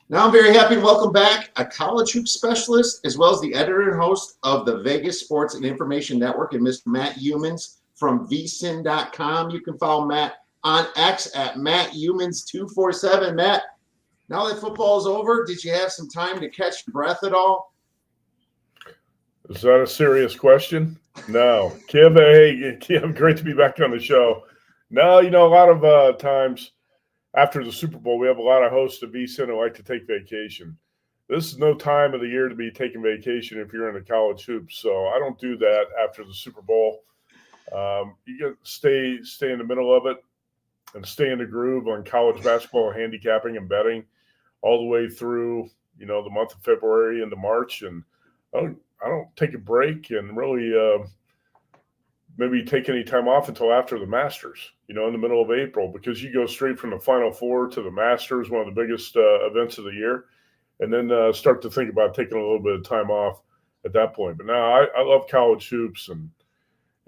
Now I'm very happy to welcome back a college hoop specialist as well as the editor and host of the Vegas Sports and Information Network, and Mr. Matt Youmans from vsin.com. You can follow Matt on X at MattYoumans247. Matt, now that football is over, did you have some time to catch your breath at all? Is that a serious question? No. Kim, hey, Kim, great to be back on the show. No, a lot of times after the Super Bowl, we have a lot of hosts of VSiN who like to take vacation. This is no time of the year to be taking vacation if you're in a college hoops. So I don't do that after the Super Bowl. You got to stay in the middle of it and stay in the groove on college basketball handicapping and betting all the way through, the month of February into March. And I don't take a break and really maybe take any time off until after the Masters, in the middle of April, because you go straight from the Final Four to the Masters, one of the biggest events of the year, and then start to think about taking a little bit of time off at that point. But now I love college hoops and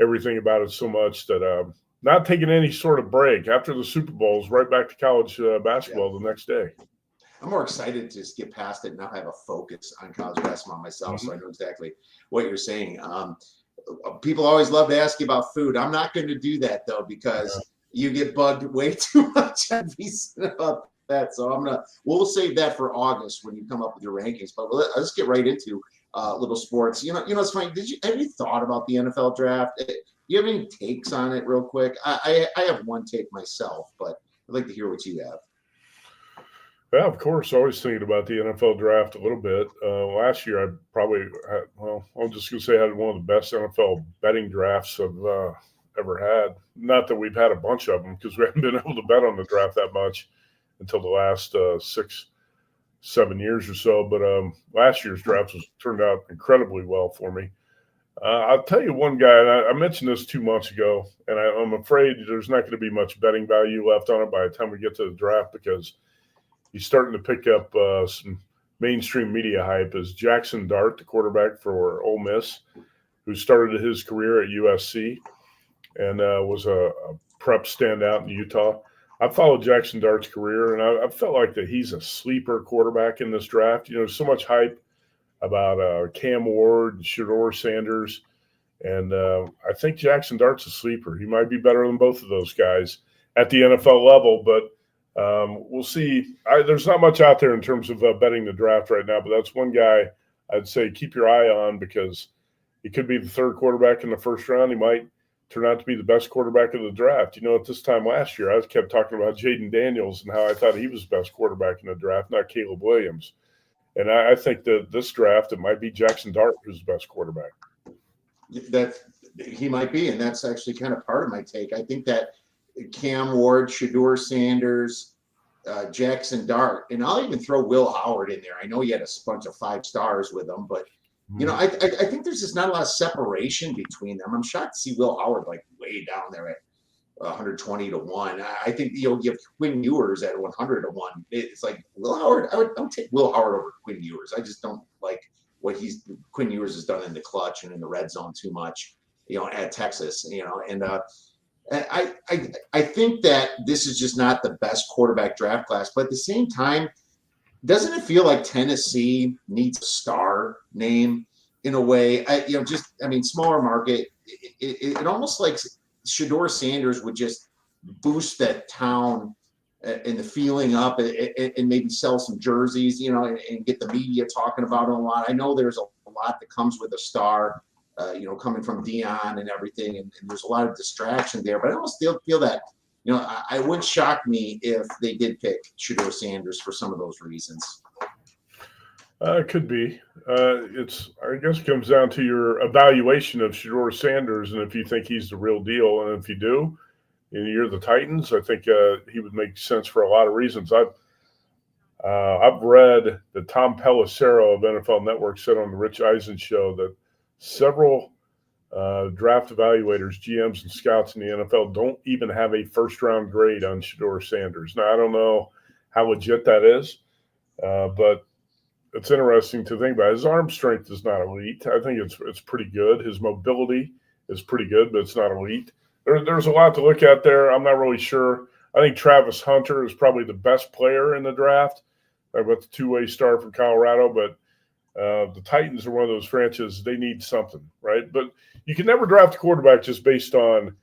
everything about it so much that not taking any sort of break after the Super Bowls, right back to college basketball the next day. I'm more excited to just get past it and now have a focus on college basketball myself, so I know exactly what you're saying. People always love to ask you about food. I'm not going to do that, though, because you get bugged way too much on VSiN about that. So we'll save that for August when you come up with your rankings. But let's get right into little sports. It's funny. Have you thought about the NFL draft? Do you have any takes on it real quick? I have one take myself, but I'd like to hear what you have. Yeah, of course. Always thinking about the NFL draft a little bit. Last year, I probably had, I'm just going to say I had one of the best NFL betting drafts I've ever had. Not that we've had a bunch of them because we haven't been able to bet on the draft that much until the last 6-7 years or so. But last year's draft turned out incredibly well for me. I'll tell you one guy, and I mentioned this 2 months ago, and I'm afraid there's not going to be much betting value left on it by the time we get to the draft because he's starting to pick up some mainstream media hype as Jackson Dart, the quarterback for Ole Miss, who started his career at USC and was a prep standout in Utah. I followed Jackson Dart's career, and I felt like that he's a sleeper quarterback in this draft. So much hype about Cam Ward, Shedeur Sanders, and I think Jackson Dart's a sleeper. He might be better than both of those guys at the NFL level, but we'll see. There's not much out there in terms of betting the draft right now, but that's one guy I'd say keep your eye on because he could be the third quarterback in the first round. He might turn out to be the best quarterback of the draft. At this time last year, I kept talking about Jaden Daniels and how I thought he was the best quarterback in the draft, not Caleb Williams. And I think that this draft, it might be Jackson Dart who's the best quarterback. That he might be, and that's actually kind of part of my take. I think that Cam Ward, Shedeur Sanders, Jackson Dart, and I'll even throw Will Howard in there. I know he had a bunch of 5 stars with him, but I think there's just not a lot of separation between them. I'm shocked to see Will Howard like way down there at 120 to 1. I think you'll give Quinn Ewers at 100 to 1. It's like Will Howard. I would take Will Howard over Quinn Ewers. I just don't like what Quinn Ewers has done in the clutch and in the red zone too much. At Texas. And I think that this is just not the best quarterback draft class, but at the same time, doesn't it feel like Tennessee needs a star name in a way? Smaller market. It almost like Shedeur Sanders would just boost that town and the feeling up and maybe sell some jerseys, and get the media talking about it a lot. I know there's a lot that comes with a star. Coming from Dion and everything, and there's a lot of distraction there. But I almost still feel that, I wouldn't shock me if they did pick Shedeur Sanders for some of those reasons. It could be. I guess it comes down to your evaluation of Shedeur Sanders and if you think he's the real deal. And if you do, and you're the Titans, I think he would make sense for a lot of reasons. I've read that Tom Pelissero of NFL Network said on the Rich Eisen show that several draft evaluators, GMs, and scouts in the NFL don't even have a first-round grade on Shedeur Sanders. Now, I don't know how legit that is, but it's interesting to think about. His arm strength is not elite. I think it's pretty good. His mobility is pretty good, but it's not elite. There's a lot to look at there. I'm not really sure. I think Travis Hunter is probably the best player in the draft. about the two-way star from Colorado, but the Titans are one of those franchises, they need something, right? But you can never draft a quarterback just based on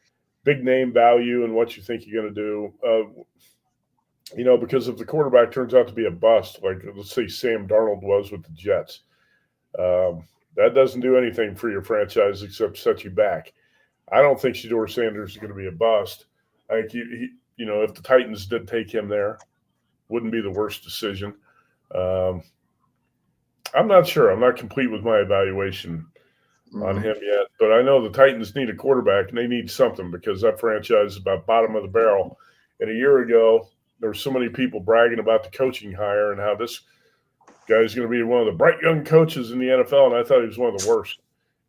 big name value and what you think you're going to do. Because if the quarterback turns out to be a bust, like let's say Sam Darnold was with the Jets, that doesn't do anything for your franchise except set you back. I don't think Shedeur Sanders is going to be a bust. I think if the Titans did take him there, wouldn't be the worst decision. I'm not sure. I'm not complete with my evaluation on him yet, but I know the Titans need a quarterback and they need something because that franchise is about bottom of the barrel. And a year ago, there were so many people bragging about the coaching hire and how this guy's going to be one of the bright young coaches in the NFL, and I thought he was one of the worst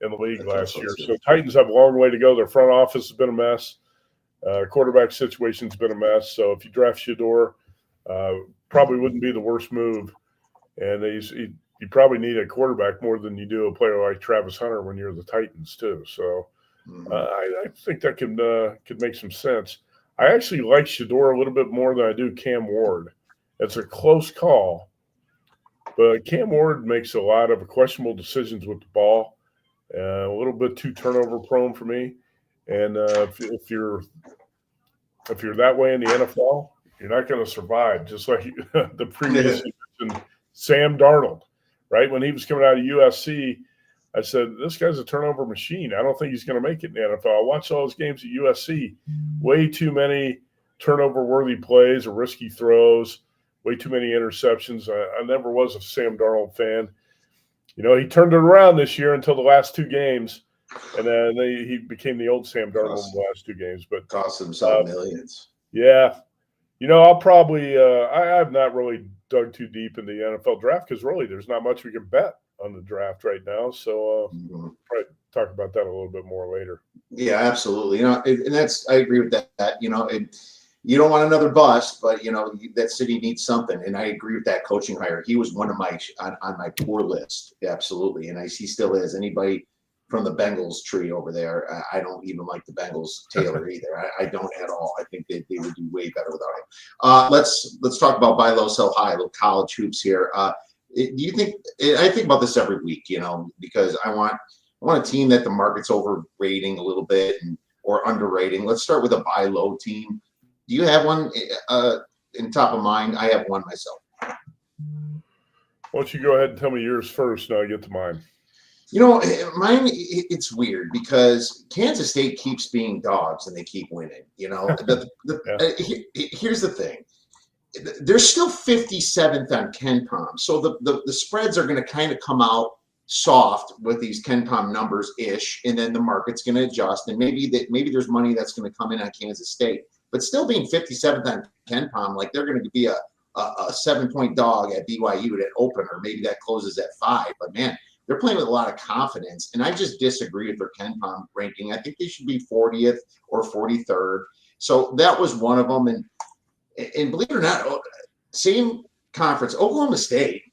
in the league last year. So Titans have a long way to go. Their front office has been a mess. Quarterback situation's been a mess. So if you draft Shedeur, probably wouldn't be the worst move. And you probably need a quarterback more than you do a player like Travis Hunter when you're the Titans too. So I think that could make some sense. I actually like Shedeur a little bit more than I do Cam Ward. It's a close call, but Cam Ward makes a lot of questionable decisions with the ball, a little bit too turnover prone for me. And if you're that way in the NFL, you're not going to survive. Just like the previous mentioned Sam Darnold, right? When he was coming out of USC, I said, this guy's a turnover machine. I don't think he's going to make it in the NFL. I watched all his games at USC. Way too many turnover-worthy plays or risky throws, way too many interceptions. I never was a Sam Darnold fan. He turned it around this year until the last two games, and then he became the old Sam Darnold in the last two games. But cost himself millions. Yeah. I'll probably I have not really dug too deep in the NFL draft because really there's not much we can bet on the draft right now. So probably talk about that a little bit more later. Yeah, absolutely. And I agree with that. You don't want another bust, but that city needs something. And I agree with that coaching hire. He was one of my on my poor list. Absolutely. And he still is. Anybody from the Bengals tree over there, I don't even like the Bengals Taylor either. I don't at all. I think they would do way better without him. Let's talk about buy low, sell high, little college hoops here. Do you think? I think about this every week, because I want a team that the market's overrating a little bit or underrating. Let's start with a buy low team. Do you have one in top of mind? I have one myself. Why don't you go ahead and tell me yours first, and I'll get to mine. Mine, it's weird because Kansas State keeps being dogs and they keep winning. Here's the thing. They're still 57th on KenPom. So the spreads are going to kind of come out soft with these KenPom numbers-ish, and then the market's going to adjust. And maybe there's money that's going to come in on Kansas State. But still being 57th on KenPom, like they're going to be a 7-point dog at BYU at open, or maybe that closes at 5. But, man, they're playing with a lot of confidence, and I just disagree with their KenPom ranking. I think they should be 40th or 43rd. So that was one of them. And believe it or not, same conference, Oklahoma State,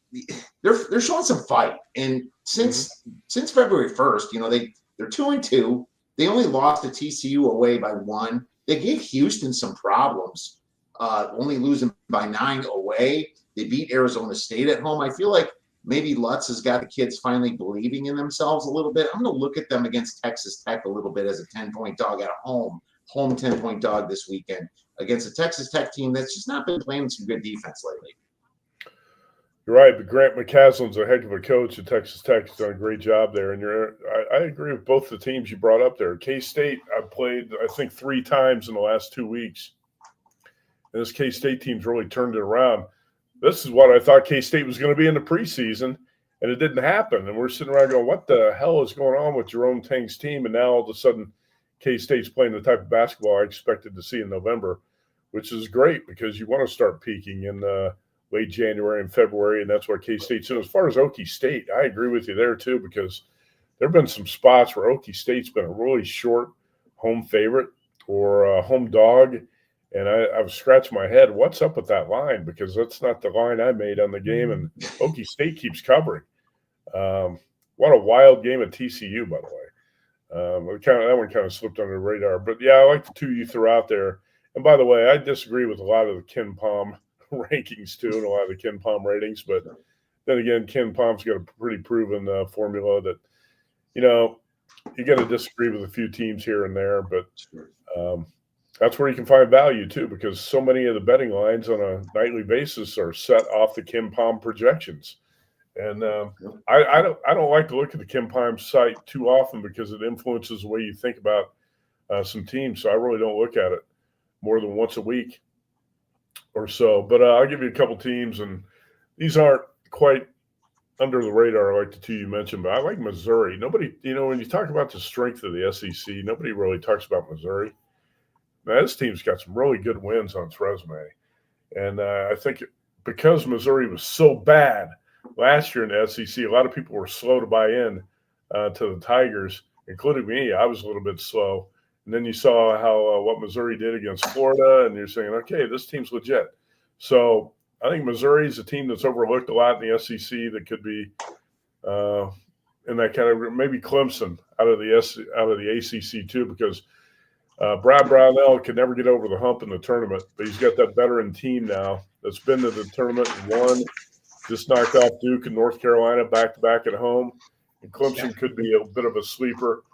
they're showing some fight. And since February 1st, they're 2-2. They only lost to TCU away by 1. They gave Houston some problems, only losing by 9 away. They beat Arizona State at home. I feel like maybe Lutz has got the kids finally believing in themselves a little bit. I'm going to look at them against Texas Tech a little bit as a 10-point dog at home 10-point dog this weekend against a Texas Tech team that's just not been playing some good defense lately. You're right, but Grant McCaslin's a heck of a coach at Texas Tech. He's done a great job there. And I agree with both the teams you brought up there. K-State, I've played, I think, 3 times in the last 2 weeks. And this K-State team's really turned it around. This is what I thought K-State was going to be in the preseason, and it didn't happen. And we're sitting around going, what the hell is going on with Jerome Tang's team? And now all of a sudden K-State's playing the type of basketball I expected to see in November, which is great because you want to start peaking in late January and February, and that's what K-State's in. As far as Okie State, I agree with you there too, because there have been some spots where Okie State's been a really short home favorite or a home dog, and I was scratching my head, what's up with that line? Because that's not the line I made on the game, and Okie State keeps covering. What a wild game at TCU, by the way. That one kind of slipped under the radar. But, yeah, I like the 2 you threw out there. And, by the way, I disagree with a lot of the KenPom rankings too, and a lot of the Ken Palm ratings. But then again, Ken Palm's got a pretty proven formula that, you got to disagree with a few teams here and there, but that's where you can find value too, because so many of the betting lines on a nightly basis are set off the Ken Palm projections. And I don't like to look at the Ken Palm site too often because it influences the way you think about some teams. So I really don't look at it more than once a week or so. But I'll give you a couple teams, and these aren't quite under the radar like the two you mentioned, but I like Missouri. Nobody, when you talk about the strength of the SEC, nobody really talks about Missouri. Now, this team's got some really good wins on its resume. And I think because Missouri was so bad last year in the SEC, a lot of people were slow to buy in to the Tigers, including me. I was a little bit slow. And then you saw how what Missouri did against Florida, and you're saying, okay, this team's legit. So I think Missouri is a team that's overlooked a lot in the SEC that could be in that category. Maybe Clemson out of the ACC too, because Brad Brownell could never get over the hump in the tournament, but he's got that veteran team now that's been to the tournament and won. Just knocked off Duke and North Carolina back-to-back at home. And Clemson could be a bit of a sleeper.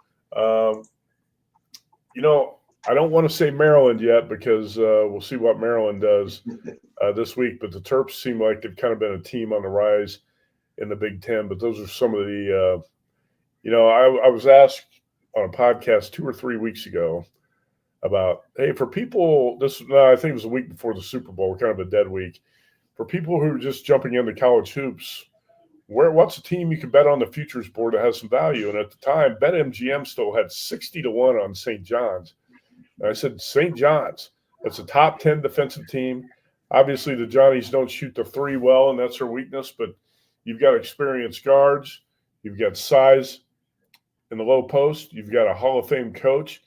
I don't want to say Maryland yet because we'll see what Maryland does this week. But the Terps seem like they've kind of been a team on the rise in the Big Ten. But those are some of the I was asked on a podcast 2 or 3 weeks ago about, hey, for people, I think it was a week before the Super Bowl, kind of a dead week. For people who are just jumping into college hoops, what's a team you can bet on the futures board that has some value? And at the time, BetMGM still had 60-1 on St. John's. And I said, St. John's, that's a top 10 defensive team. Obviously, the Johnnies don't shoot the three well, and that's their weakness, but you've got experienced guards. You've got size in the low post. You've got a Hall of Fame coach.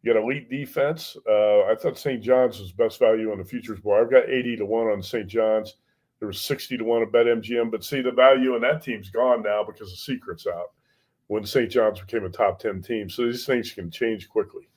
You got elite defense. I thought St. John's was best value on the futures board. I've got 80-1 on St. John's. There was 60-1 at BetMGM. But see, the value in that team's gone now because the secret's out when St. John's became a top 10 team. So these things can change quickly.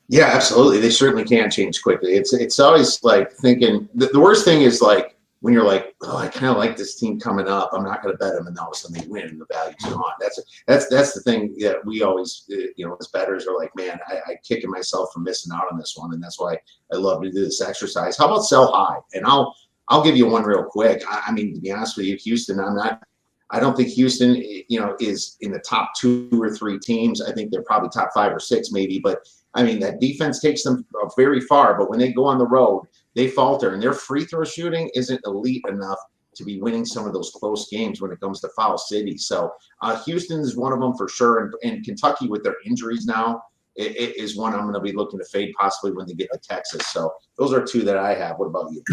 Yeah, absolutely. They certainly can change quickly. It's always like thinking the worst thing is like when you're like, oh, I kind of like this team coming up. I'm not going to bet them, and then all of a sudden they win, and the value's gone. That's the thing that we always, as bettors are like, man, I kicking myself for missing out on this one, and that's why I love to do this exercise. How about sell high? And I'll give you one real quick. I mean, to be honest with you, Houston, I don't think Houston, is in the top 2 or 3 teams. I think they're probably top 5 or 6 maybe, but I mean, that defense takes them very far, but when they go on the road, they falter, and their free throw shooting isn't elite enough to be winning some of those close games when it comes to Foul City. So Houston is one of them for sure, and Kentucky with their injuries now it is one I'm going to be looking to fade possibly when they get to Texas. So those are 2 that I have. What about you?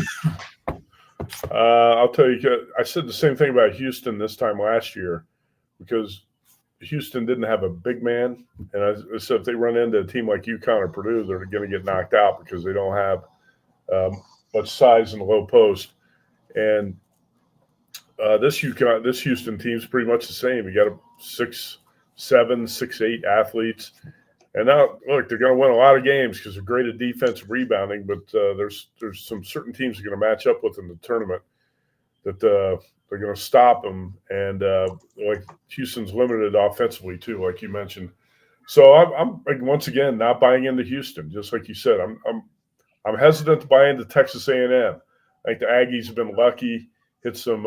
I'll tell you, I said the same thing about Houston this time last year because Houston didn't have a big man. And I said if they run into a team like UConn or Purdue, they're going to get knocked out because they don't have much size in the low post. And this Houston team's pretty much the same. You got 6'7", 6'8" athletes. And now, look, they're going to win a lot of games because they're great at defensive rebounding, but there's some certain teams they're going to match up with in the tournament that they're going to stop them. And like Houston's limited offensively too, like you mentioned. So I'm once again not buying into Houston, just like you said. I'm hesitant to buy into Texas A&M. I think the Aggies have been lucky, hit some.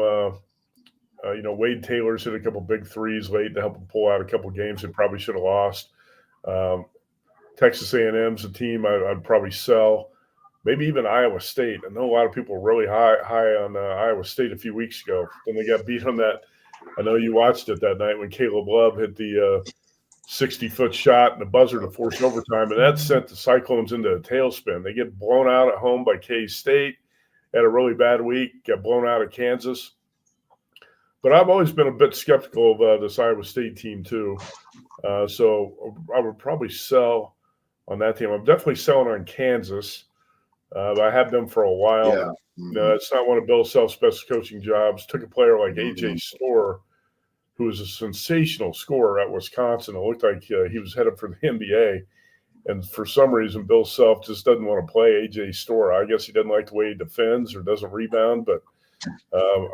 Wade Taylor's hit a couple big threes late to help them pull out a couple games they probably should have lost. Texas A&M's a team I'd probably sell. Maybe even Iowa State. I know a lot of people were really high on Iowa State a few weeks ago. Then they got beat on that. I know you watched it that night when Caleb Love hit the 60-foot shot and the buzzer to force overtime, and that sent the Cyclones into a tailspin. They get blown out at home by K-State. Had a really bad week. Got blown out of Kansas. But I've always been a bit skeptical of this Iowa State team too. So I would probably sell on that team. I'm definitely selling on Kansas. I have them for a while. Yeah. Mm-hmm. It's not one of Bill Self's best coaching jobs. Took a player like A.J. Storr, who was a sensational scorer at Wisconsin. It looked like he was headed for the NBA. And for some reason, Bill Self just doesn't want to play A.J. Storr. I guess he doesn't like the way he defends or doesn't rebound, but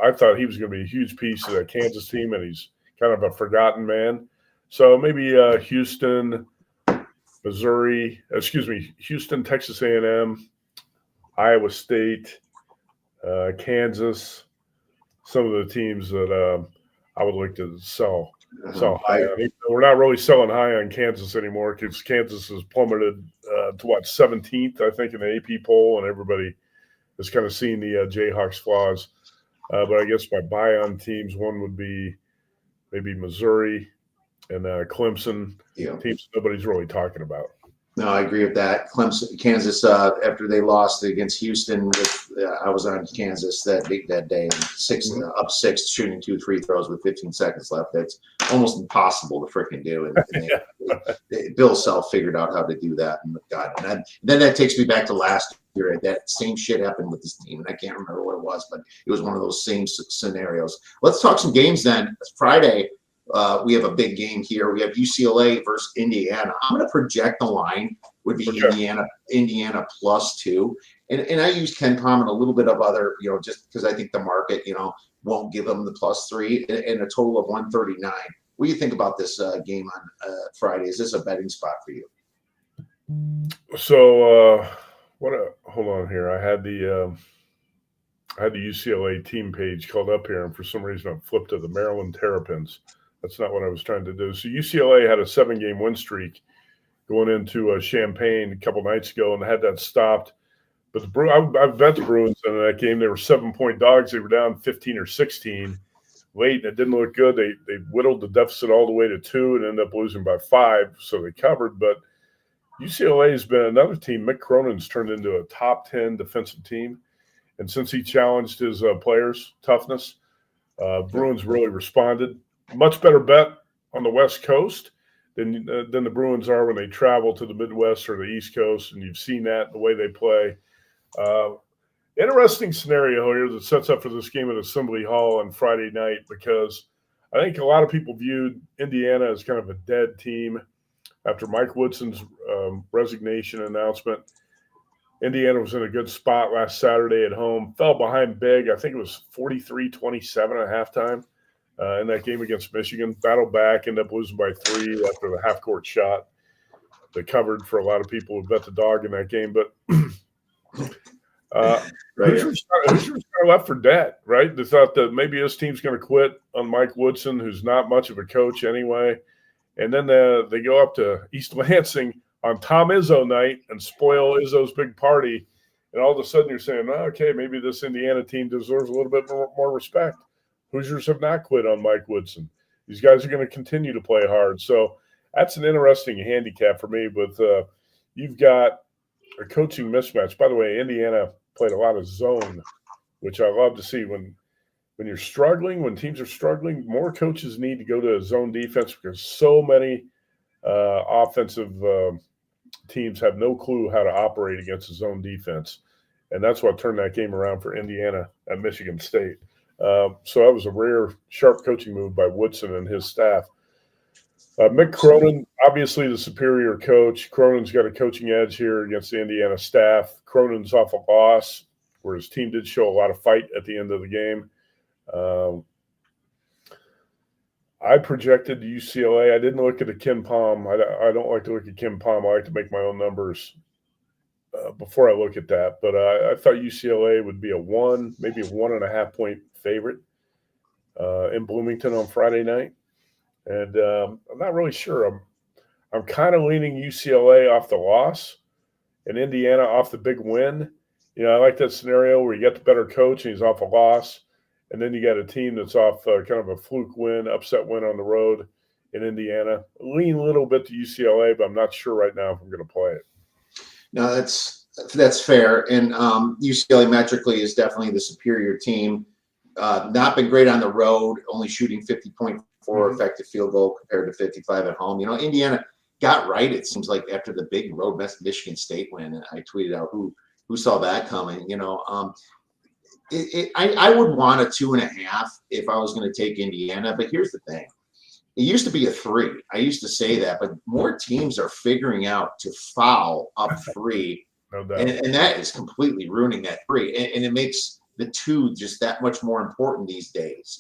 I thought he was going to be a huge piece of that Kansas team, and he's kind of a forgotten man. So maybe Houston, Houston, Texas A&M, Iowa State, Kansas, some of the teams that I would like to sell high on. We're not really selling high on Kansas anymore because Kansas has plummeted to 17th, I think, in the AP poll, and everybody is kind of seeing the Jayhawks flaws. But I guess my buy-on teams, one would be maybe Missouri and Clemson, teams nobody's really talking about. No, I agree with that. Clemson, Kansas, after they lost against Houston, I was on Kansas that day, up 6, shooting 2 free throws with 15 seconds left. That's almost impossible to freaking do. And Bill Self figured out how to do that. And then that takes me back to last year. That same shit happened with this team, and I can't remember what it was, but it was one of those same scenarios. Let's talk some games then. Friday. We have a big game here. We have UCLA versus Indiana. I'm going to project the line would be Indiana +2. And I use Ken Palm and a little bit of other, just because I think the market, won't give them the +3 and a total of 139. What do you think about this game on Friday? Is this a betting spot for you? So hold on here. I had the UCLA team page called up here, and for some reason I flipped to the Maryland Terrapins. That's not what I was trying to do. So UCLA had a 7-game win streak going into Champaign a couple nights ago and had that stopped. But I bet the Bruins in that game. They were 7-point dogs. They were down 15 or 16 late, and it didn't look good. They whittled the deficit all the way to 2 and ended up losing by 5, so they covered. But UCLA has been another team. Mick Cronin's turned into a top 10 defensive team. And since he challenged his players' toughness, Bruins really responded. Much better bet on the West Coast than the Bruins are when they travel to the Midwest or the East Coast, and you've seen that the way they play. Interesting scenario here that sets up for this game at Assembly Hall on Friday night, because I think a lot of people viewed Indiana as kind of a dead team after Mike Woodson's resignation announcement. Indiana was in a good spot last Saturday at home, fell behind big. I think it was 43-27 at halftime. In that game against Michigan, battled back, ended up losing by 3 after the half-court shot. They covered for a lot of people who bet the dog in that game. But Hoosiers are left for dead, right? They thought that maybe this team's going to quit on Mike Woodson, who's not much of a coach anyway. And then they go up to East Lansing on Tom Izzo night and spoil Izzo's big party. And all of a sudden you're saying, okay, maybe this Indiana team deserves a little bit more respect. Hoosiers have not quit on Mike Woodson. These guys are going to continue to play hard. So that's an interesting handicap for me. But you've got a coaching mismatch. By the way, Indiana played a lot of zone, which I love to see. When you're struggling, when teams are struggling, more coaches need to go to a zone defense because so many offensive teams have no clue how to operate against a zone defense. And that's what turned that game around for Indiana at Michigan State. So that was a rare, sharp coaching move by Woodson and his staff. Mick Cronin, obviously the superior coach. Cronin's got a coaching edge here against the Indiana staff. Cronin's off a loss, where his team did show a lot of fight at the end of the game. I projected UCLA. I didn't look at the Ken Palm. I don't like to look at Ken Palm. I like to make my own numbers before I look at that. But I thought UCLA would be maybe a 1.5 point favorite in Bloomington on Friday night. And I'm not really sure. I'm kind of leaning UCLA off the loss and Indiana off the big win. I like that scenario where you get the better coach and he's off a loss. And then you got a team that's off kind of a fluke win, upset win on the road in Indiana. Lean a little bit to UCLA, but I'm not sure right now if I'm going to play it. No, that's fair. And UCLA metrically is definitely the superior team. Not been great on the road, only shooting 50.4 effective field goal compared to 55 at home. Indiana got right, it seems like, after the big road Michigan State win. And I tweeted out who saw that coming. I would want a 2.5 if I was going to take Indiana. But here's the thing. It used to be a 3. I used to say that, but more teams are figuring out to foul up 3, No doubt. and that is completely ruining that 3, and it makes the 2 just that much more important these days.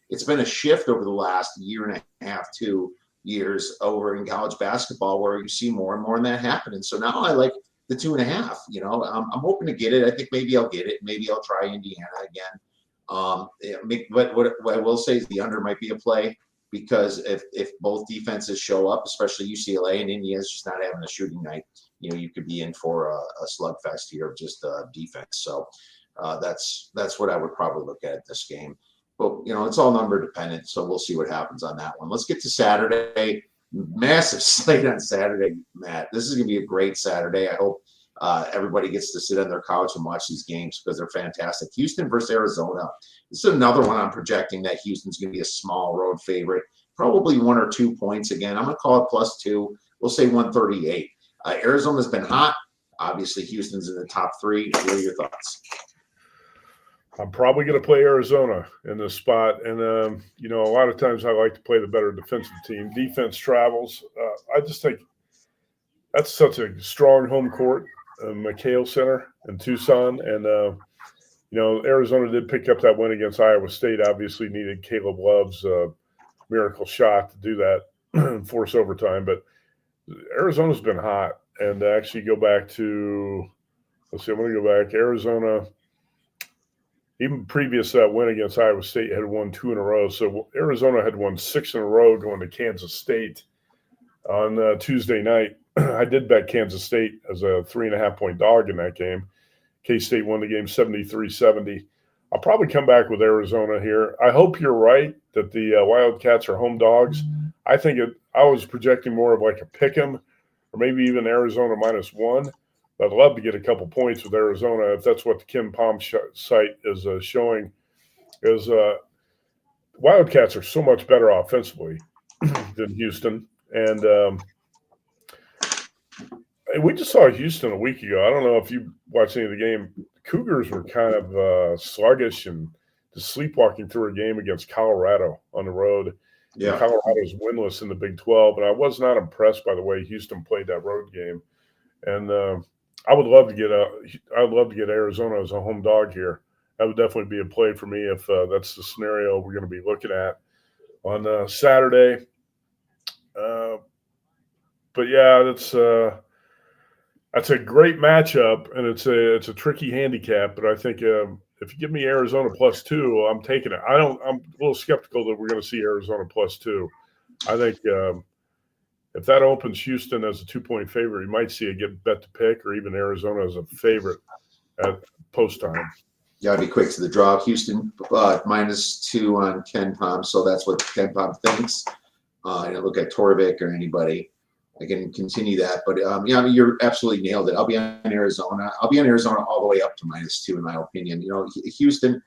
It's been a shift over the last year and a half, 2 years over in college basketball where you see more and more of that happening. So now I like the 2.5. I'm hoping to get it. I think maybe I'll get it. Maybe I'll try Indiana again. But what I will say is the under might be a play because if both defenses show up, especially UCLA and Indiana's just not having a shooting night, you could be in for a slugfest here of just defense. So that's what I would probably look at this game. But it's all number dependent, so we'll see what happens on that one. Let's get to Saturday. Massive slate on Saturday, Matt. This is going to be a great Saturday. I hope everybody gets to sit on their couch and watch these games because they're fantastic. Houston versus Arizona. This is another one I'm projecting that Houston's going to be a small road favorite, probably 1 or 2 points again. I'm going to call it +2. We'll say 138. Arizona's been hot. Obviously, Houston's in the top 3. What are your thoughts? I'm probably going to play Arizona in this spot. And, a lot of times I like to play the better defensive team. Defense travels. I just think that's such a strong home court, McHale Center in Tucson. And, Arizona did pick up that win against Iowa State. Obviously needed Caleb Love's miracle shot to do that, force overtime. But Arizona's been hot. And to actually go back to, I'm going to go back. Arizona, even previous to that win against Iowa State, had won 2 in a row. So Arizona had won 6 in a row going to Kansas State on Tuesday night. I did bet Kansas State as a 3.5-point dog in that game. K-State won the game 73-70. I'll probably come back with Arizona here. I hope you're right that the Wildcats are home dogs. I think I was projecting more of like a pick 'em or maybe even Arizona -1. I'd love to get a couple points with Arizona if that's what the Kim Palm site is showing. Is Wildcats are so much better offensively than Houston, and we just saw Houston a week ago. I don't know if you watched any of the game. The Cougars were kind of sluggish and just sleepwalking through a game against Colorado on the road. Yeah, Colorado's winless in the Big 12, and I was not impressed by the way Houston played that road game. And I would love to get Arizona as a home dog here. That would definitely be a play for me if that's the scenario we're going to be looking at on Saturday. But yeah, that's a great matchup, and it's a tricky handicap. But I think if you give me Arizona +2, I'm taking it. I'm a little skeptical that we're going to see Arizona +2. I think. If that opens Houston as a 2-point favorite, you might see it get bet to pick or even Arizona as a favorite at post time. Yeah, I'd be quick to the draw. Houston -2 on Ken Palm, so that's what Ken Palm thinks. I don't look at Torvik or anybody. I can continue that, but you're absolutely nailed it. I'll be on Arizona. I'll be on Arizona all the way up to -2, in my opinion. Houston,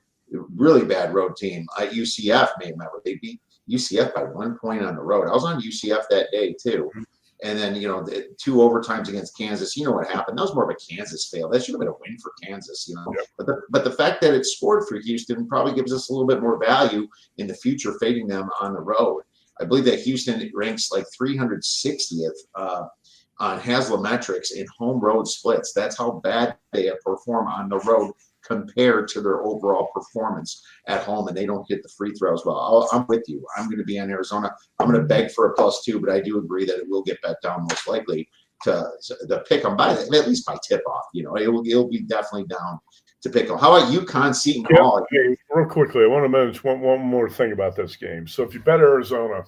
really bad road team. UCF, may remember they beat UCF by 1 point on the road. I was on UCF that day too. And then, the 2 overtimes against Kansas, you know what happened? That was more of a Kansas fail. That should have been a win for Kansas, Yep. But the fact that it scored for Houston probably gives us a little bit more value in the future fading them on the road. I believe that Houston ranks like 360th on Haslametrics in home road splits. That's how bad they perform on the road compared to their overall performance at home, and they don't hit the free throws well. I'm with you. I'm going to be on Arizona. I'm going to beg for a +2, but I do agree that it will get bet down most likely to pick them by at least by tip off. It'll be definitely down to pick them. How about UConn Seton Hall? Hey, real quickly, I want to mention one more thing about this game. So if you bet Arizona,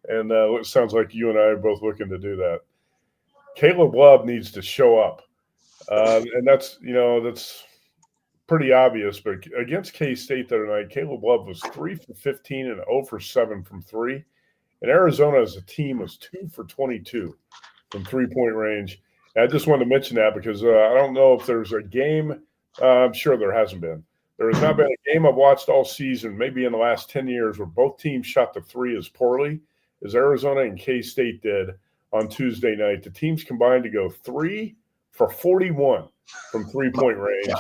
and it sounds like you and I are both looking to do that, Caleb Love needs to show up, and that's pretty obvious, but against K-State the other night, Caleb Love was 3 for 15 and 0 for 7 from 3. And Arizona as a team was 2 for 22 from 3-point range. And I just wanted to mention that because I don't know if there's a game. I'm sure there hasn't been. There has not been a game I've watched all season, maybe in the last 10 years, where both teams shot the 3 as poorly as Arizona and K-State did on Tuesday night. The teams combined to go 3 for 41 from 3-point range.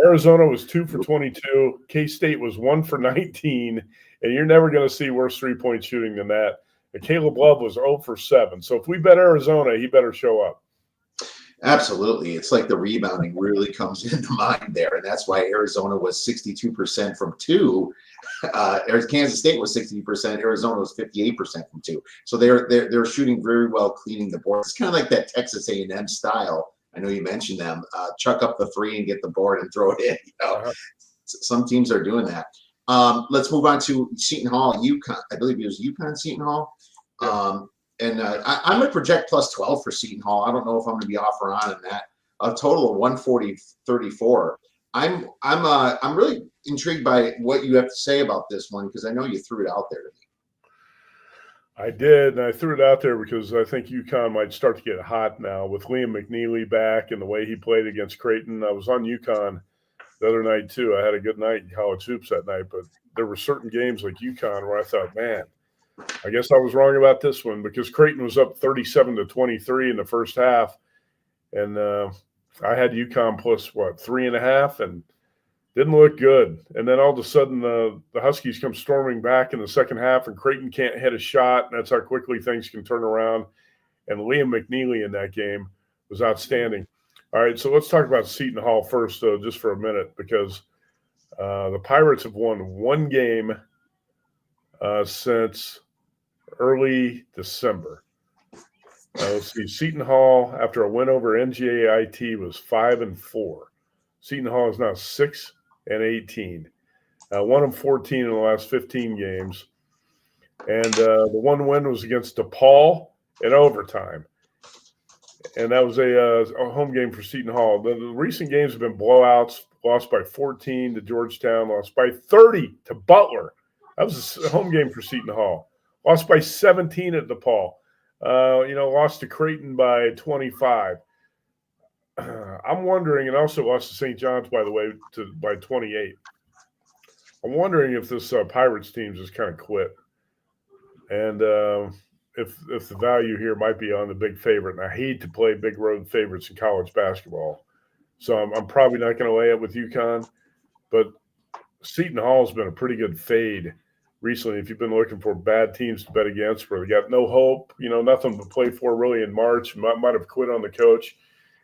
Arizona was 2 for 22. K-State was 1 for 19. And you're never going to see worse three-point shooting than that. And Caleb Love was 0 for 7. So if we bet Arizona, he better show up. Absolutely. It's like the rebounding really comes into mind there. And that's why Arizona was 62% from 2. Kansas State was 60%. Arizona was 58% from 2. So they're shooting very well, cleaning the board. It's kind of like that Texas A&M style. I know you mentioned them. Chuck up the 3 and get the board and throw it in. Some teams are doing that. Let's move on to Seton Hall, UConn. I believe it was UConn, Seton Hall. Yeah. I'm going to project plus 12 for Seton Hall. I don't know if I'm going to be off or on in that. A total of 140-34. I'm really intrigued by what you have to say about this one because I know you threw it out there to me. I did, and I threw it out there because I think UConn might start to get hot now with Liam McNeely back and the way he played against Creighton. I was on UConn the other night too. I had a good night in college hoops that night, but there were certain games like UConn where I thought, man, I guess I was wrong about this one because Creighton was up 37-23 in the first half, and I had UConn plus 3.5, and didn't look good. And then all of a sudden, the Huskies come storming back in the second half, and Creighton can't hit a shot, and that's how quickly things can turn around. And Liam McNeely in that game was outstanding. All right, so let's talk about Seton Hall first, though, just for a minute, because the Pirates have won one game since early December. Let's see. Seton Hall, after a win over NJIT, was 5-4. Seton Hall is now 6-18. 1-14 in the last 15 games, and the one win was against DePaul in overtime, and that was a home game for Seton Hall. The recent games have been blowouts. Lost by 14 to Georgetown. Lost by 30 to Butler. That was a home game for Seton Hall. Lost by 17 at DePaul. Lost to Creighton by 25. I'm wondering, and also lost to St. John's, by the way, by 28. I'm wondering if this Pirates team just kind of quit, and if the value here might be on the big favorite. And I hate to play big road favorites in college basketball, so I'm probably not going to lay it with UConn. But Seton Hall has been a pretty good fade recently. If you've been looking for bad teams to bet against, where they got no hope, nothing to play for really in March, might have quit on the coach.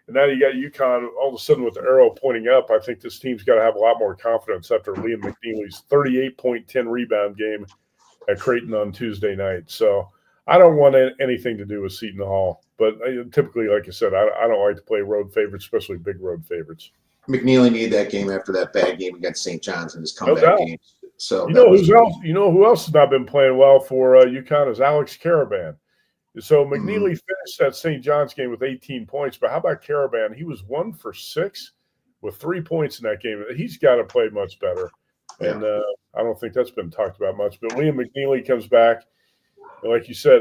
And now you got UConn all of a sudden with the arrow pointing up. I think this team's got to have a lot more confidence after Liam McNeely's 38-10 rebound game at Creighton on Tuesday night. So I don't want anything to do with Seton Hall. But typically, like I said, I don't like to play road favorites, especially big road favorites. McNeely needed that game after that bad game against St. John's in his comeback game. So who else has not been playing well for UConn is Alex Caravan. So McNeely finished that St. John's game with 18 points, but how about Caravan? He was 1 for 6 with 3 points in that game. He's got to play much better, and I don't think that's been talked about much. But Liam McNeely comes back, and like you said,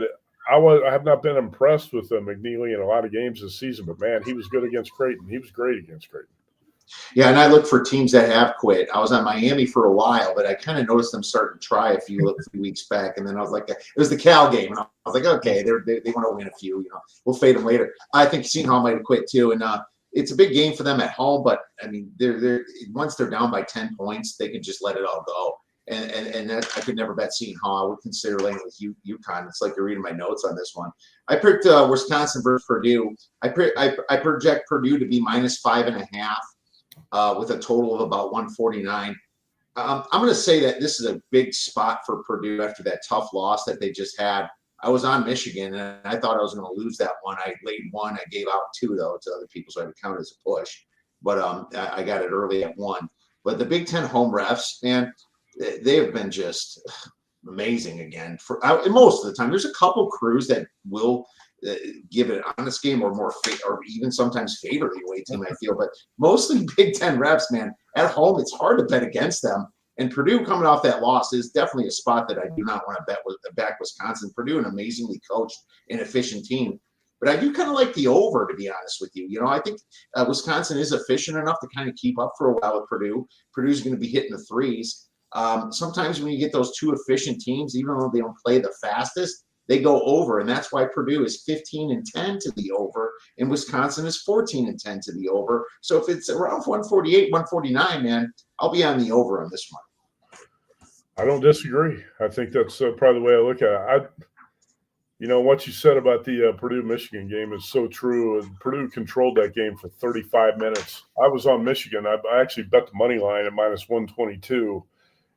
I have not been impressed with McNeely in a lot of games this season, but man, he was good against Creighton. He was great against Creighton. Yeah, and I look for teams that have quit. I was on Miami for a while, but I kind of noticed them starting to try a few weeks back, and then I was like, it was the Cal game, and I was like, okay, they want to win a few. We'll fade them later. I think Seton Hall might have quit too, and it's a big game for them at home. But I mean, they're once they're down by 10 points, they can just let it all go. And that, I could never bet Seton Hall. I would consider laying with UConn. It's like you're reading my notes on this one. I picked Wisconsin versus Purdue. I project Purdue to be -5.5. With a total of about 149. I'm going to say that this is a big spot for Purdue after that tough loss that they just had. I was on Michigan, and I thought I was going to lose that one. I laid 1. I gave out 2, though, to other people, so I would count it as a push. But I got it early at 1. But the Big Ten home refs, man, they have been just amazing again. Most of the time, there's a couple crews that will give it an honest game or more, or even sometimes favor the away team, I feel. But mostly Big Ten refs, man, at home, it's hard to bet against them. And Purdue coming off that loss is definitely a spot that I do not want to back Wisconsin. Purdue, an amazingly coached and efficient team. But I do kind of like the over, to be honest with you. I think Wisconsin is efficient enough to kind of keep up for a while with Purdue. Purdue's going to be hitting the threes. Sometimes when you get those two efficient teams, even though they don't play the fastest, they go over, and that's why Purdue is 15-10 to the over, and Wisconsin is 14-10 to the over. So if it's around 148, 149, man, I'll be on the over on this one. I don't disagree. I think that's probably the way I look at it. What you said about the Purdue-Michigan game is so true. And Purdue controlled that game for 35 minutes. I was on Michigan. I actually bet the money line at minus 122,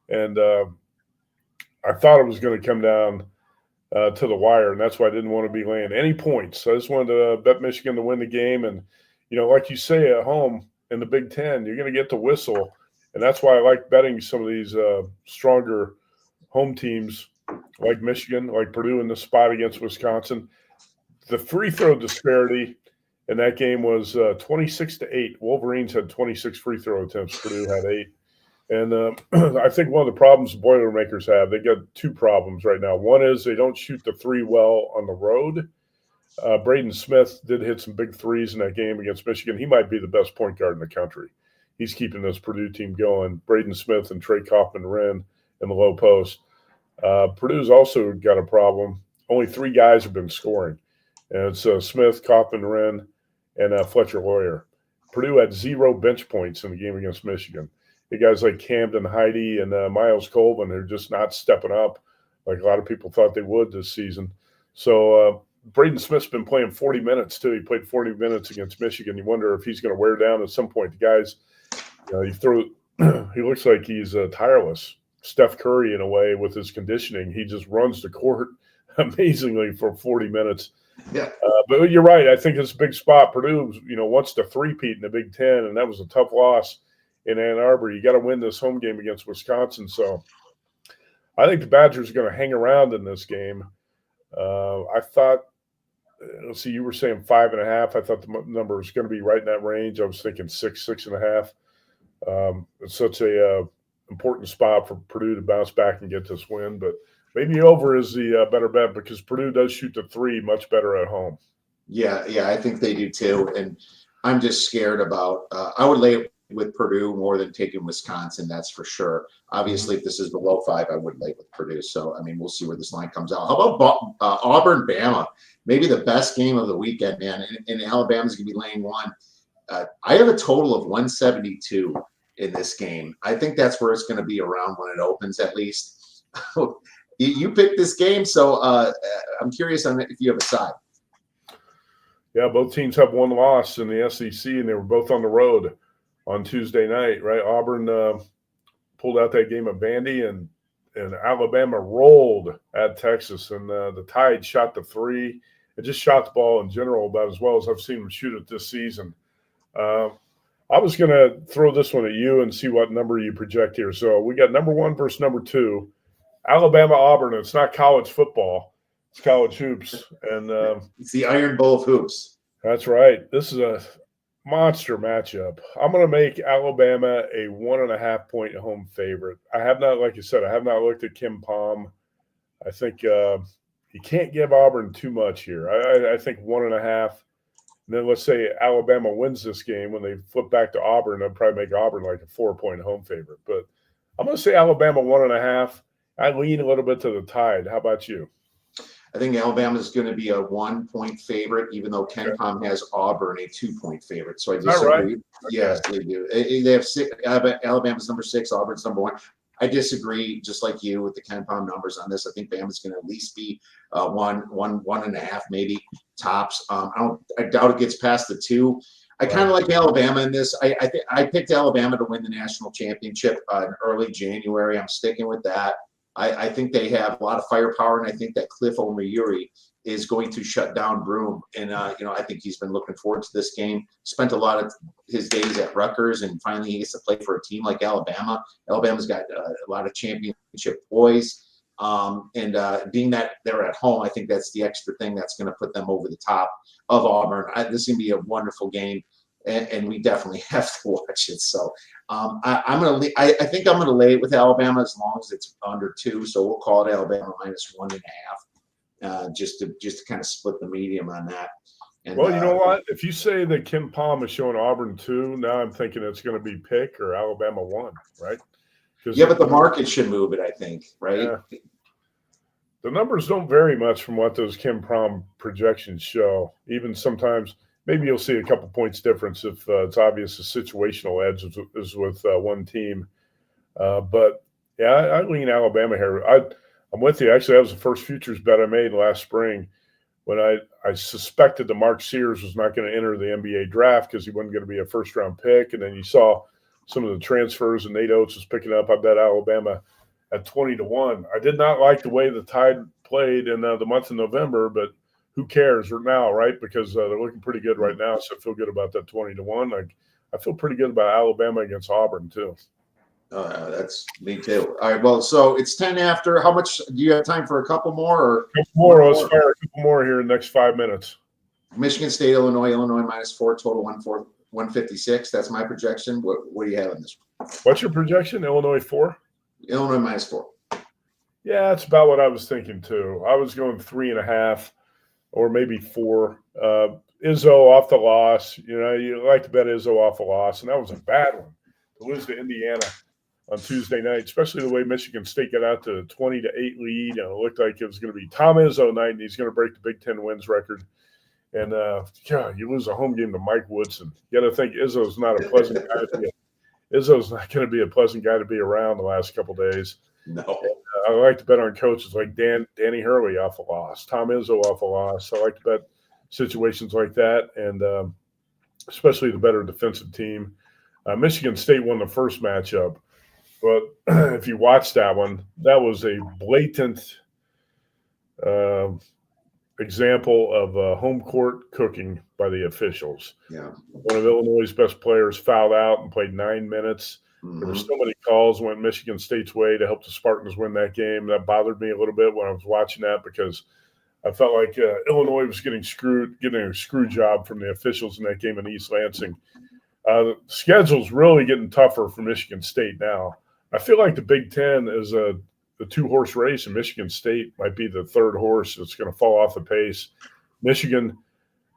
and I thought it was going to come down to the wire, and that's why I didn't want to be laying any points. I just wanted to bet Michigan to win the game. And, like you say, at home in the Big Ten, you're going to get the whistle, and that's why I like betting some of these stronger home teams like Michigan, like Purdue in the spot against Wisconsin. The free throw disparity in that game was 26-8. Wolverines had 26 free throw attempts. Purdue had 8. And I think one of the problems the Boilermakers have, they got two problems right now. One is they don't shoot the three well on the road. Braden Smith did hit some big threes in that game against Michigan. He might be the best point guard in the country. He's keeping this Purdue team going. Braden Smith and Trey Kaufman-Renn in the low post. Purdue's also got a problem. Only 3 guys have been scoring. And it's Smith, Kaufman-Renn, and Fletcher Lawyer. Purdue had 0 bench points in the game against Michigan. The guys like Camden Heide and Miles Colvin are just not stepping up like a lot of people thought they would this season. So Braden Smith's been playing 40 minutes, too. He played 40 minutes against Michigan. You wonder if he's going to wear down at some point. The guys, he looks like he's tireless. Steph Curry, in a way, with his conditioning. He just runs the court amazingly for 40 minutes. Yeah. But you're right. I think it's a big spot. Purdue, wants to three-peat in the Big Ten, and that was a tough loss in Ann Arbor. You got to win this home game against Wisconsin. So I think the Badgers are going to hang around in this game. I thought, let's see, you were saying 5.5. I thought the number was going to be right in that range. I was thinking 6.5. It's such a important spot for Purdue to bounce back and get this win. But maybe over is the better bet because Purdue does shoot the three much better at home. Yeah, I think they do too. And I'm just scared about I would lay it with Purdue more than taking Wisconsin, that's for sure. Obviously, if this is below 5, I would lay with Purdue. So, we'll see where this line comes out. How about Auburn, Bama? Maybe the best game of the weekend, man. And Alabama's going to be laying 1. I have a total of 172 in this game. I think that's where it's going to be around when it opens, at least. You picked this game, so I'm curious on if you have a side. Yeah, both teams have 1 loss in the SEC, and they were both on the road on Tuesday night, right? Auburn pulled out that game at Vandy, and Alabama rolled at Texas, and the Tide shot the 3 and just shot the ball in general about as well as I've seen them shoot it this season. I was going to throw this one at you and see what number you project here. So we got number 1 versus number 2, Alabama-Auburn. It's not college football. It's college hoops. And it's the Iron Bowl of hoops. That's right. This is a monster matchup. I'm going to make Alabama a 1.5-point home favorite. I have not, like you said, I have not looked at Kim Palm. I think you can't give Auburn too much here. I think 1.5. And then let's say Alabama wins this game. When they flip back to Auburn, they'll probably make Auburn like a 4-point home favorite. But I'm going to say Alabama 1.5. I lean a little bit to the Tide. How about you? I think Alabama is going to be a 1-point favorite, even though Ken Palm has Auburn a 2-point favorite. So I disagree. Right? Yes, they do. They have 6. Alabama's number 6, Auburn's number 1. I disagree, just like you, with the Ken Palm numbers on this. I think Bama's going to at least be 1.5, maybe tops. I doubt it gets past the 2. I kind of like Alabama in this. I picked Alabama to win the national championship in early January. I'm sticking with that. I think they have a lot of firepower, and I think that Cliff Omoyuri is going to shut down Broome. And, I think he's been looking forward to this game. Spent a lot of his days at Rutgers, and finally he gets to play for a team like Alabama. Alabama's got a lot of championship poise. And being that they're at home, I think that's the extra thing that's going to put them over the top of Auburn. This is going to be a wonderful game. And we definitely have to watch it. So I'm gonna. I think I'm gonna lay it with Alabama as long as it's under 2. So we'll call it Alabama minus 1.5, just to kind of split the medium on that. And, well, you know what? If you say that Kim Palm is showing Auburn 2, now I'm thinking it's going to be pick or Alabama 1, right? Yeah, but the market should move it, I think, right? Yeah. the numbers don't vary much from what those Kim Prom projections show. Even sometimes, maybe you'll see a couple points difference if it's obvious the situational edge is with one team. But yeah, I lean Alabama here. I'm with you. Actually, that was the first futures bet I made last spring when I suspected that Mark Sears was not going to enter the NBA draft because he wasn't going to be a first-round pick. And then you saw some of the transfers, and Nate Oates was picking up. I bet Alabama at 20-1. I did not like the way the Tide played in the month of November, but who cares now, right? Because they're looking pretty good right now, so I feel good about that 20-1. I feel pretty good about Alabama against Auburn too. That's me too. All right. Well, so it's 10 after. How much do you have time for a couple more? Or a couple more. Let's fire a couple more here in the next 5 minutes. Michigan State, Illinois -4, total 156. That's my projection. What do you have in this one? What's your projection? Illinois 4? Illinois -4. Yeah, that's about what I was thinking too. I was going 3.5 or maybe 4. Izzo off the loss. You like to bet Izzo off a loss, and that was a bad one to lose to Indiana on Tuesday night, especially the way Michigan State got out to a 20-8 lead. It looked like it was going to be Tom Izzo night, and he's going to break the Big Ten wins record. And you lose a home game to Mike Woodson. You got to think Izzo's not a pleasant guy to be. Izzo's not going to be a pleasant guy to be around the last couple of days. No. And, I like to bet on coaches like Danny Hurley off a loss, Tom Izzo off a loss. I like to bet situations like that, and especially the better defensive team. Michigan State won the first matchup, but if you watch that one, that was a blatant example of home court cooking by the officials. Yeah. One of Illinois' best players fouled out and played 9 minutes. Mm-hmm. There were so many calls went Michigan State's way to help the Spartans win that game. That bothered me a little bit when I was watching that because I felt like Illinois was getting a screw job from the officials in that game in East Lansing. The schedule's really getting tougher for Michigan State now. I feel like the Big Ten is the 2-horse race, and Michigan State might be the third horse that's going to fall off the pace. Michigan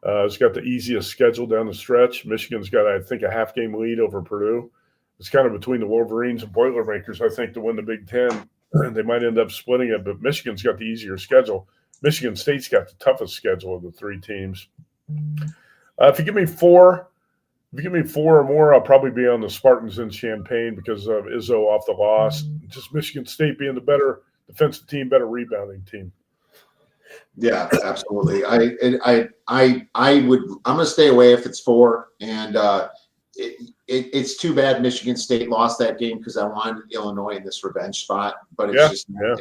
has got the easiest schedule down the stretch. Michigan's got, I think, a half-game lead over Purdue. It's kind of between the Wolverines and Boilermakers, I think, to win the Big Ten. They might end up splitting it, but Michigan's got the easier schedule. Michigan State's got the toughest schedule of the 3 teams. If you give me 4 or more, I'll probably be on the Spartans in Champaign because of Izzo off the loss. Just Michigan State being the better defensive team, better rebounding team. Yeah, absolutely. I'm going to stay away if it's 4, and it's too bad Michigan State lost that game because I wanted Illinois in this revenge spot, but it's just not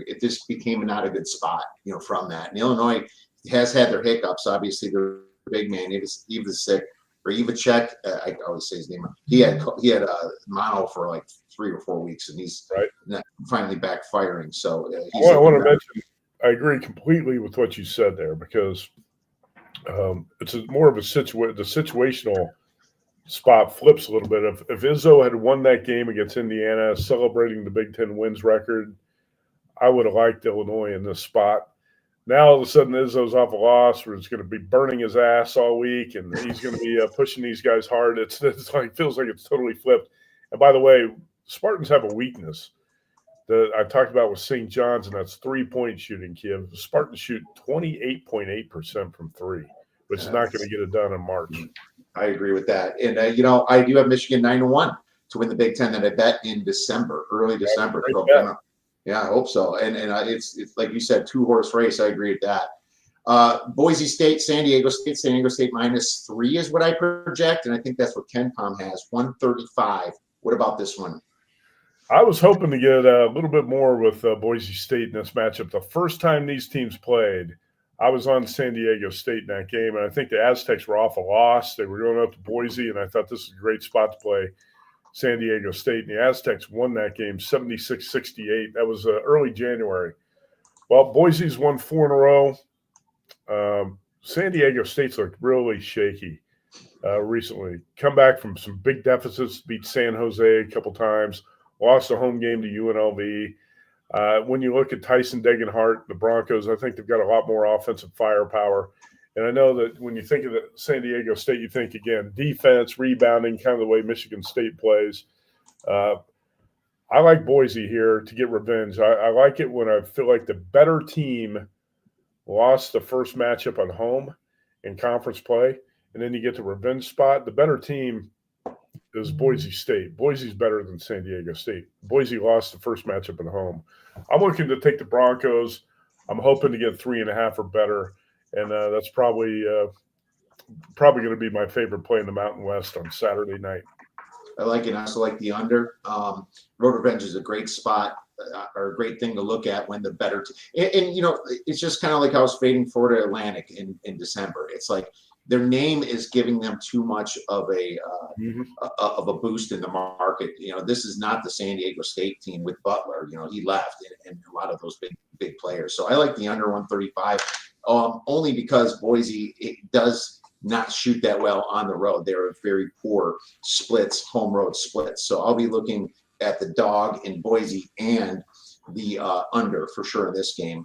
it just became not a good spot, from that. And Illinois has had their hiccups. Obviously, their big man, Ivacek, I always say his name. He had a mono for like 3 or 4 weeks, and he's finally backfiring. So I want to mention, I agree completely with what you said there because it's more of the situational spot flips a little bit. If Izzo had won that game against Indiana, celebrating the Big Ten wins record, I would have liked Illinois in this spot. Now all of a sudden Izzo's off a loss where it's going to be burning his ass all week, and he's going to be pushing these guys hard. It's like feels like it's totally flipped. And by the way, Spartans have a weakness that I talked about with St. John's, and that's 3-point shooting. Kiev, the Spartans shoot 28.8% from 3, which is not going to get it done in March. I agree with that. And, I do have Michigan 9-1 to win the Big Ten that I bet in December, early December. Yeah, I hope so. And it's like you said, 2-horse race. I agree with that. Boise State, San Diego State -3 is what I project. And I think that's what Ken Palm has, 135. What about this one? I was hoping to get a little bit more with Boise State in this matchup. The first time these teams played, I was on San Diego State in that game, and I think the Aztecs were off a loss. They were going up to Boise, and I thought this was a great spot to play San Diego State. And the Aztecs won that game 76-68. That was early January. Well, Boise's won 4 in a row. San Diego State's looked really shaky recently. Come back from some big deficits, beat San Jose a couple times, lost a home game to UNLV. When you look at Tyson Degenhart, the Broncos, I think they've got a lot more offensive firepower. And I know that when you think of San Diego State, you think, again, defense, rebounding, kind of the way Michigan State plays. I like Boise here to get revenge. I like it when I feel like the better team lost the first matchup on home in conference play, and then you get the revenge spot. The better team is Boise State. Boise's better than San Diego State. Boise lost the first matchup at home. I'm looking to take the Broncos. I'm hoping to get 3.5 or better, and that's probably going to be my favorite play in the Mountain West on Saturday night. I like it. I also like the under. Road Revenge is a great spot or a great thing to look at when the better and it's just kind of like I was fading Florida Atlantic in December. It's like their name is giving them too much of a boost in the market. This is not the San Diego State team with Butler. He left and a lot of those big players. So I like the under 135 only because Boise does not shoot that well on the road. They're very poor splits, home road splits. So I'll be looking at the dog in Boise and the under for sure in this game.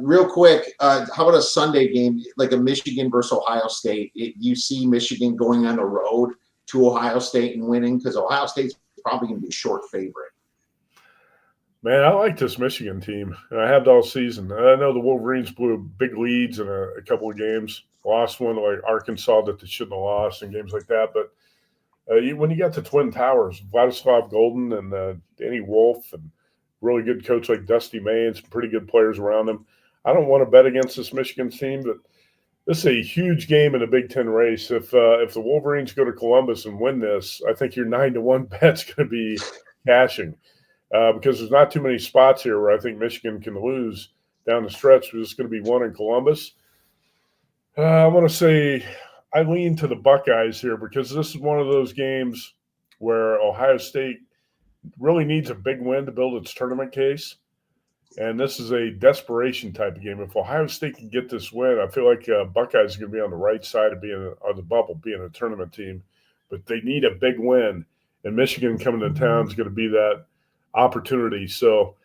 Real quick, how about a Sunday game like a Michigan versus Ohio State? You see Michigan going on the road to Ohio State and winning because Ohio State's probably going to be a short favorite. Man, I like this Michigan team, and I have all season. I know the Wolverines blew big leads in a couple of games, lost one like Arkansas that they shouldn't have lost and games like that. But when you got the Twin Towers, Vladislav Golden and Danny Wolf and really good coach like Dusty May and some pretty good players around him, I don't want to bet against this Michigan team, but this is a huge game in the Big Ten race. If the Wolverines go to Columbus and win this, I think your 9-1 bet's going to be cashing. Because there's not too many spots here where I think Michigan can lose down the stretch. There's going to be one in Columbus. I want to say I lean to the Buckeyes here because this is one of those games where Ohio State really needs a big win to build its tournament case. And this is a desperation type of game. If Ohio State can get this win, I feel like Buckeyes are going to be on the right side of being on the bubble, being a tournament team. But they need a big win. And Michigan coming to town is going to be that opportunity. So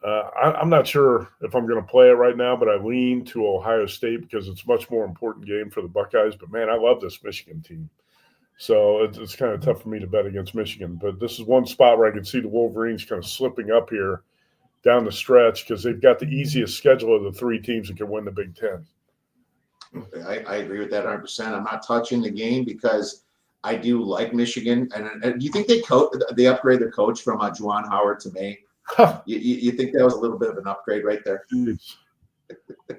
I'm not sure if I'm going to play it right now, but I lean to Ohio State because it's a much more important game for the Buckeyes. But, man, I love this Michigan team. So it's kind of tough for me to bet against Michigan. But this is one spot where I can see the Wolverines kind of slipping up here down the stretch because they've got the easiest schedule of the three teams that can win the Big Ten. I agree with that 100%. I'm not touching the game because I do like Michigan. And do you think they upgrade their coach from Juwan Howard to May? You think that was a little bit of an upgrade right there?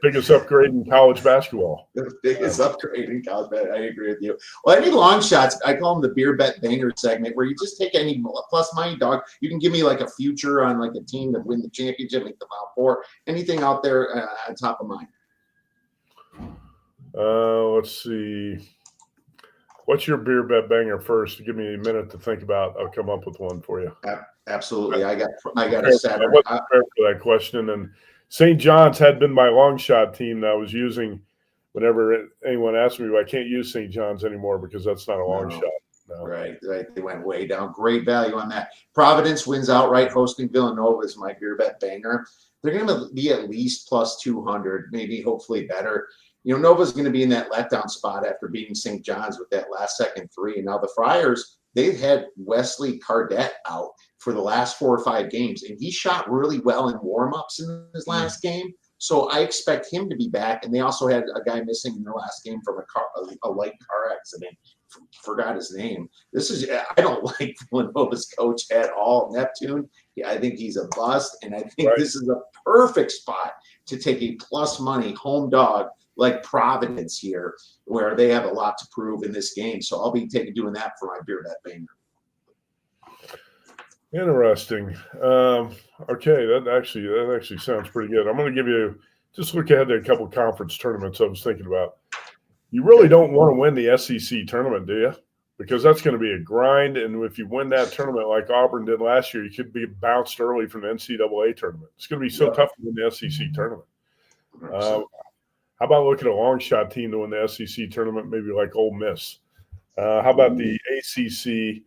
Biggest upgrade in college basketball. The biggest upgrade in college basketball. I agree with you. Well, any long shots, I call them the beer bet banger segment, where you just take any plus money dog. You can give me like a future on like a team that win the championship, make the Final Four. Anything out there on top of mind? Let's see. What's your beer bet banger first? Give me a minute to think about. I'll come up with one for you. Absolutely. I got a Saturday. I wasn't prepared for that question. And St. John's had been my long shot team that I was using whenever anyone asked me. I can't use St. John's anymore because that's not a long shot. No. Right. They went way down. Great value on that. Providence wins outright hosting Villanova is my beer bet banger. They're going to be at least plus 200, maybe hopefully better. Nova's going to be in that letdown spot after beating St. John's with that last-second three. And now the Friars, they've had Wesley Cardette out for the last 4 or 5 games, and he shot really well in warm-ups in his last game. So I expect him to be back. And they also had a guy missing in their last game from a light car accident. Forgot his name. I don't like Villanova's coach at all, Neptune. I think he's a bust, and I think This is a perfect spot to take a plus money home dog like Providence here, where they have a lot to prove in this game. So I'll be doing that for my beer bet banger. Interesting. Okay, that actually sounds pretty good. I'm going to give you just look ahead to a couple of conference tournaments I was thinking about. You really don't want to win the SEC tournament, do you? Because that's going to be a grind, and if you win that tournament like Auburn did last year, you could be bounced early from the NCAA tournament. It's going to be so tough to win the SEC tournament. How about looking at a long shot team to win the SEC tournament, maybe like Ole Miss? How about the ACC?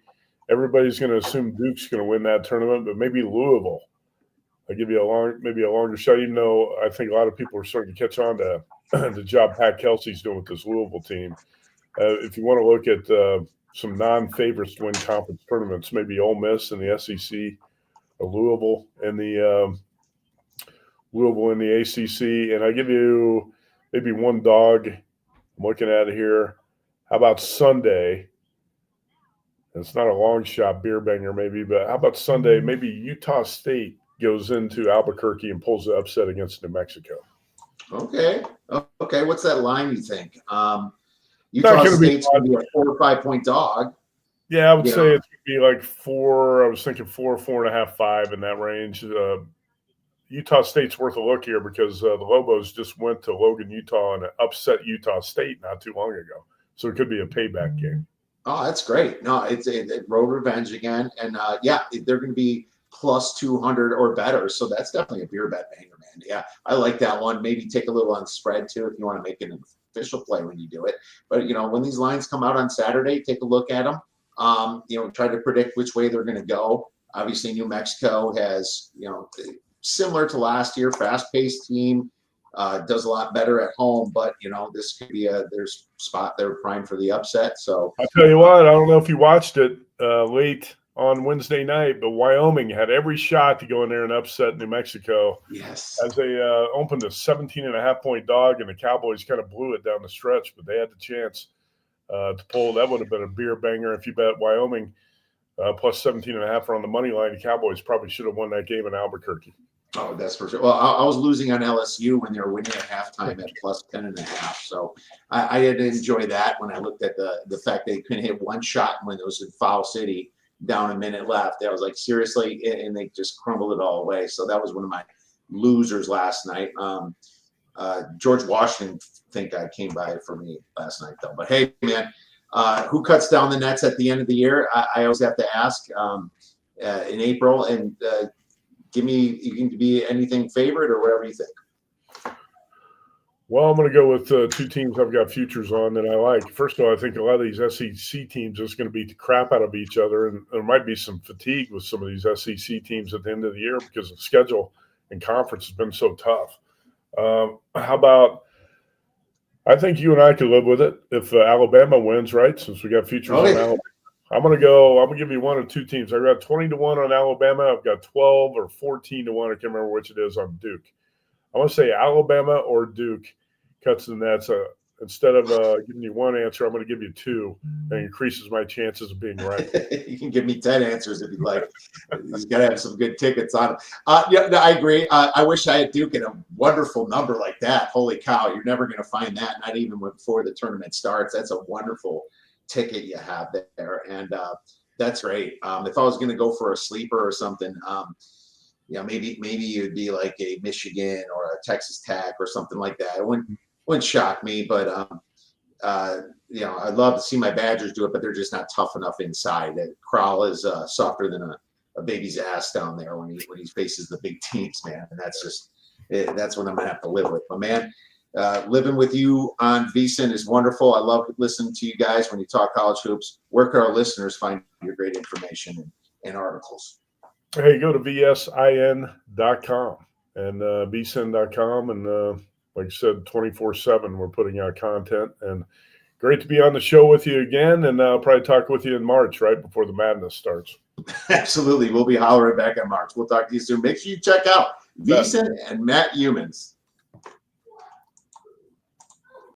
Everybody's going to assume Duke's going to win that tournament, but maybe Louisville. I'll give you a longer shot, even though I think a lot of people are starting to catch on to the job Pat Kelsey's doing with this Louisville team. If you want to look at some non-favorites to win conference tournaments, maybe Ole Miss in the SEC, or Louisville in the ACC, and I give you maybe one dog. I'm looking at it here. How about Sunday? It's not a long shot beer banger, maybe, but how about Sunday? Maybe Utah State goes into Albuquerque and pulls the upset against New Mexico. Okay. What's that line you think? Utah State's going to be a 4 or 5 point dog. Yeah, I would say it's going to be like 4. I was thinking 4, 4.5, 5 in that range. Utah State's worth a look here because the Lobos just went to Logan, Utah, and upset Utah State not too long ago. So it could be a payback game. Oh, that's great. No, it's road revenge again. And they're going to be plus 200 or better. So that's definitely a beer bet banger, man. Yeah, I like that one. Maybe take a little on spread too if you want to make an official play when you do it. But, when these lines come out on Saturday, take a look at them. Try to predict which way they're going to go. Obviously, New Mexico has, similar to last year, fast-paced team. Does a lot better at home, but this could be there's spot there primed for the upset. So I'll tell you what, I don't know if you watched it late on Wednesday night, but Wyoming had every shot to go in there and upset New Mexico. Yes, as they opened a 17.5-point dog, and the Cowboys kind of blew it down the stretch, but they had the chance to pull. That would have been a beer banger if you bet Wyoming plus 17.5 on the money line. The Cowboys probably should have won that game in Albuquerque. Oh, that's for sure. Well, I was losing on LSU when they were winning at halftime at plus 10.5. So I did enjoy that when I looked at the fact they couldn't hit one shot when it was in Foul City down a minute left. I was like, seriously? And they just crumbled it all away. So that was one of my losers last night. George Washington, think I came by for me last night, though. But hey, man, who cuts down the nets at the end of the year? I always have to ask in April. And you can be anything favorite or whatever you think. Well, I'm going to go with two teams I've got futures on that I like. First of all, I think a lot of these SEC teams are just going to beat the crap out of each other, and there might be some fatigue with some of these SEC teams at the end of the year because the schedule and conference has been so tough. How about – I think you and I could live with it if Alabama wins, right, since we got futures on Alabama. I'm going to give you one of two teams. I got 20-1 on Alabama. I've got 12 or 14-1. I can't remember which it is on Duke. I want to say Alabama or Duke cuts the nets. Instead of giving you one answer, I'm going to give you two, and increases my chances of being right. You can give me 10 answers if you'd like. He's got to have some good tickets on him. I agree. I wish I had Duke in a wonderful number like that. Holy cow, you're never going to find that, not even before the tournament starts. That's a wonderful ticket you have there, and that's great. If I was going to go for a sleeper or something, maybe you'd be like a Michigan or a Texas Tech or something like that. It wouldn't shock me, but I'd love to see my Badgers do it, but they're just not tough enough inside. That Crowell is softer than a baby's ass down there when he faces the big teams, man, and that's what I'm gonna have to live with. But man, living with you on VSiN is wonderful. I love listening to you guys when you talk college hoops. Where can our listeners find your great information and articles? Hey, go to vsin.com and vsin.com, and like I said, 24/7 we're putting out content. And great to be on the show with you again, and I'll probably talk with you in March, right before the madness starts. Absolutely. We'll be hollering back in March. We'll talk to you soon. Make sure you check out VSiN and Matt Youmans.